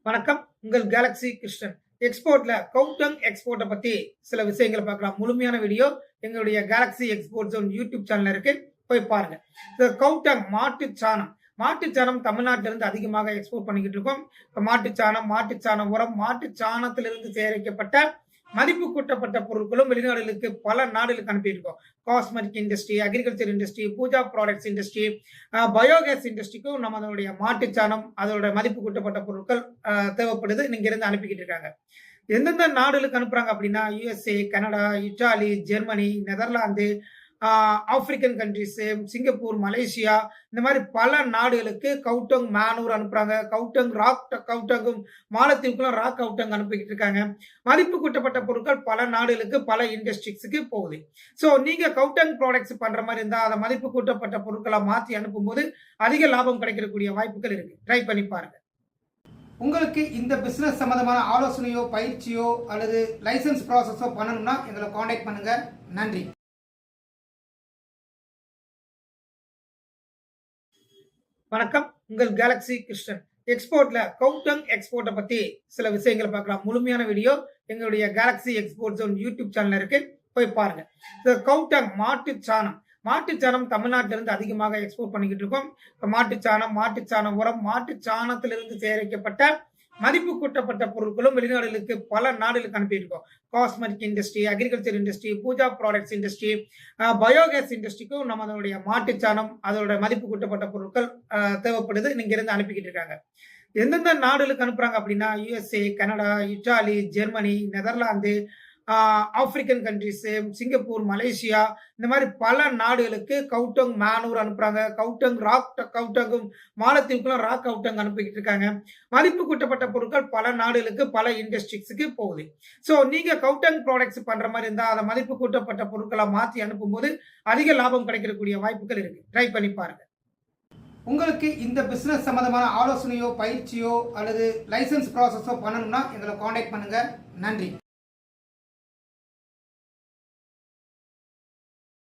வணக்கம். உங்கள் Galaxy Krishnan. எக்ஸ்போர்ட்ல cow dung எக்ஸ்போர்ட்டை பத்தி சில விஷயங்களை பார்க்கலாம். முழுமையான வீடியோ எங்களுடைய கேலக்ஸி எக்ஸ்போர்ட் ஜோன் யூடியூப் சேனல்ல இருக்கு, போய் பாருங்க. கவுடங் மாட்டுச்சாணம் தமிழ்நாட்டில இருந்து அதிகமாக எக்ஸ்போர்ட் பண்ணிக்கிட்டு இருக்கோம். மாட்டுச்சாணம் உரம், மாட்டுச்சாணத்திலிருந்து சேகரிக்கப்பட்ட மதிப்பு கூட்டப்பட்ட பொருட்களும் வெளிநாடுகளுக்கு பல நாடுகளுக்கு அனுப்பியிருக்கோம். Cosmetic industry, agriculture industry, puja products industry, biogas இண்டஸ்ட்ரிக்கும் நம்மளுடைய மாட்டுச்சாணம் அதோட மதிப்பு கூட்டப்பட்ட பொருட்கள் தேவைப்படுது. இங்க இருந்து அனுப்பிக்கிட்டு இருக்காங்க. எந்தெந்த நாடுகளுக்கு அனுப்புறாங்க அப்படின்னா USA, Canada, Italy, Germany, Netherlands, African countries, Singapore, Malaysia, இந்த மாதிரி பல நாடுகளுக்கு கவுடங் மேனூர் அனுப்புறாங்க. கவுடங்கும் மாலத்தீவுக்குலாம் ராக் கவுடங் அனுப்பிக்கிட்டு இருக்காங்க. மதிப்பு கூட்டப்பட்ட பொருட்கள் பல நாடுகளுக்கு பல இண்டஸ்ட்ரிஸ்க்கு போகுது. ஸோ நீங்க கவுடங் ப்ராடக்ட்ஸ் பண்ற மாதிரி இருந்தா அதை மதிப்பு கூட்டப்பட்ட பொருட்களை மாற்றி அனுப்பும்போது அதிக லாபம் கிடைக்கக்கூடிய வாய்ப்புகள் இருக்கு. ட்ரை பண்ணி பாருங்க. உங்களுக்கு இந்த பிசினஸ் சம்பந்தமான ஆலோசனையோ பயிற்சியோ அல்லது லைசன்ஸ் ப்ராசஸோ பண்ணணும்னா எங்களை காண்டாக்ட் பண்ணுங்க. நன்றி. வணக்கம். உங்கள் கேலக்ஸி கிருஷ்ணன். எக்ஸ்போர்ட்ல கவுடங் எக்ஸ்போர்ட்டை பத்தி சில விஷயங்களை பார்க்கலாம். முழுமையான வீடியோ எங்களுடைய கேலக்ஸி எக்ஸ்போர்ட் ஜோன் யூடியூப் சேனல்ல இருக்கு, போய் பாருங்க. கவுடங் மாட்டுச்சாணம் தமிழ்நாட்டில இருந்து அதிகமாக எக்ஸ்போர்ட் பண்ணிக்கிட்டு இருக்கோம். மாட்டுச்சாணம் உரம், மாட்டுச்சாணத்திலிருந்து சேகரிக்கப்பட்ட மதிப்பு கூட்டப்பட்ட பொருட்களும் வெளிநாடுகளுக்கு பல நாடுகளுக்கு அனுப்பியிருக்கோம். Cosmetic industry, agriculture industry, puja products industry, biogas இண்டஸ்ட்ரிக்கும் நம்மளுடைய மாட்டுச்சாணம் அதோட மதிப்பு கூட்டப்பட்ட பொருட்கள் தேவைப்படுது. இங்க இருந்து அனுப்பிக்கிட்டு இருக்காங்க. எந்தெந்த நாடுகளுக்கு அனுப்புறாங்க அப்படின்னா USA, Canada, Italy, Germany, Netherlands, African countries, Singapore, Malaysia, இந்த மாதிரி பல நாடுகளுக்கு கவுடங் மேனூர் அனுப்புறாங்க. கவுடங்கும் மாலத்தீவுக்குலாம் ராக் கவுடங் அனுப்பிக்கிட்டு இருக்காங்க. மதிப்பு கூட்டப்பட்ட பொருட்கள் பல நாடுகளுக்கு பல இண்டஸ்ட்ரிஸ்க்கு போகுது. ஸோ நீங்க கவுடங் ப்ராடக்ட்ஸ் பண்ற மாதிரி இருந்தா அதை மதிப்பு கூட்டப்பட்ட பொருட்களை மாற்றி அனுப்பும்போது அதிக லாபம் கிடைக்கக்கூடிய வாய்ப்புகள் இருக்கு. ட்ரை பண்ணி பாருங்க. உங்களுக்கு இந்த பிசினஸ் சம்பந்தமான ஆலோசனையோ பயிற்சியோ அல்லது லைசன்ஸ் ப்ராசஸோ பண்ணணும்னா எங்களை காண்டாக்ட் பண்ணுங்க. நன்றி.